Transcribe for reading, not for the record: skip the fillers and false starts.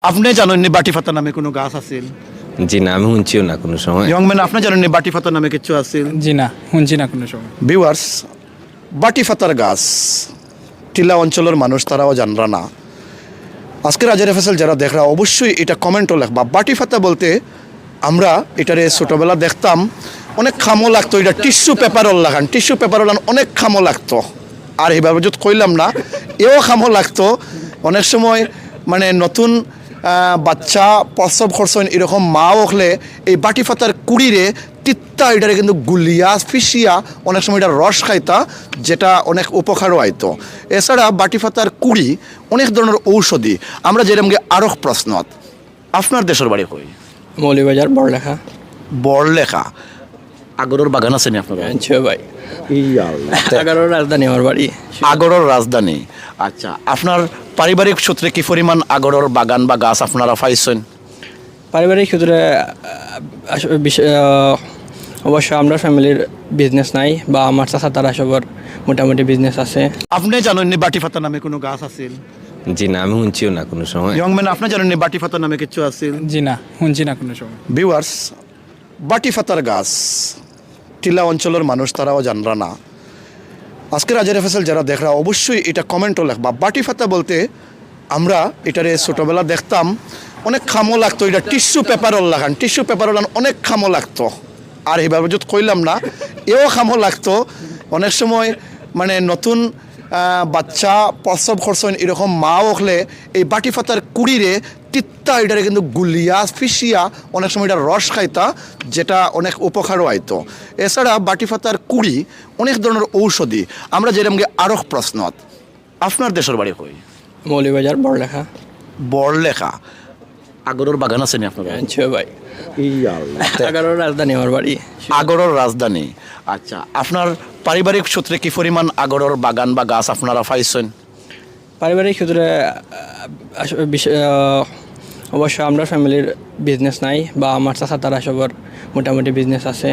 আপনি জানেননি বাটিফাতা নামে কোনো গাছ আছিল? জি না, আমি শুনছিও না কোনো সময়। ইয়ং ম্যান, আপনি জানেননি বাটিফাতা নামে কিছু আছিল? জি না, শুনছি না কোনো সময়। ভিউয়ার্স, বাটিফাতার গাছ টিলা অঞ্চলের মানুষ তারাও জানরা না। আজকের আজের এফএসএল যারা দেখরা অবশ্যই এটা কমেন্টও লেখবা। বাটিফাতা বলতে আমরা এটারে ছোটোবেলা দেখতাম, অনেক খামো লাগতো। এটা টিস্যু পেপারও লাগান, টিস্যু পেপারও লাগান, অনেক খামো লাগতো। আর এইভাবে যদি কইলাম না, এও খামো লাগতো। অনেক সময় মানে নতুন বাচ্চা প্রসব খরচন এরকম মা ওখলে এই বাটিফাতার কুড়িরে তিত্তা এটারে কিন্তু গুলিয়া ফিসিয়া অনেক সময় এটা রস খাইতা, যেটা অনেক উপকারও আইতো। এছাড়া বাটিফাতার কুড়ি অনেক ধরনের ঔষধি। আমরা যেরকম আরো প্রশ্নত, আপনার দেশের বাড়ি কই? মৌলিবাজার বড়লেখা। বড়লেখা। আগরের বাগান আছে নি আপনার? ভাই, 11 রাজধানী আমার বাড়ি। আগরের রাজধানী। আচ্ছা, আপনার পারিবারিক সূত্রে কি পরিমাণ আগরের বাগান বা গাছ আপনারা পাইছেন? পারিবারিক সূত্রে অবশ্য আমরা ফ্যামিলির বিজনেস নাই, বা আমার চাচা তারা সবার মোটামুটি বিজনেস আছে। আপনি জানেননি বাটিফাতা নামে কোনো গাছ আছিল? জি না, আমি শুনছিও না কোনো সময়। ইয়ং ম্যান, আপনি জানেননি বাটিফাতা নামে কিছু আছিল? জি না, শুনছি না কোনো সময়। ভিউয়ার্স, বাটিফাতার গাছ টিলা অঞ্চলের মানুষ তারাও জানরা না। আজকের আজের এফএসএল যারা দেখরা অবশ্যই এটা কমেন্টও লেখবা। বাটিফাতা বলতে আমরা এটারে ছোটোবেলা দেখতাম, অনেক খামো লাগতো। এটা টিস্যু পেপারও লাগান, টিস্যু পেপারও লাগান, অনেক খামো লাগতো। আর এইভাবে যদি কইলাম না, এও খামো লাগতো। অনেক সময় মানে নতুন বাচ্চা প্রসব খরচন এরকম মা ওখলে এই বাটিফাতার কুড়িরে তিত্তা এটারে কিন্তু গুলিয়া ফিসিয়া অনেক সময় এটা রস খাইতা, যেটা অনেক উপকারও আইতো। এছাড়া বাটিফাতার কুড়ি অনেক ধরনের ঔষধি। আমরা যেরকম আরো প্রশ্নত, আপনার দেশের বাড়ি কই? মৌলিবাজার বড়লেখা। বড়লেখা। আগরের বাগান আছে নি আপনার? ভাই, 11 রাজধানী আমার বাড়ি। আগরের রাজধানী। আচ্ছা, আপনার পারিবারিক সূত্রে কি পরিমাণ আগরের বাগান বা গাছ আপনারা পাইছেন? পারিবারিক সূত্রে অবশ্য আমরা ফ্যামিলির বিজনেস নাই, বা আমার চাচা তারা সবার মোটামুটি বিজনেস আছে।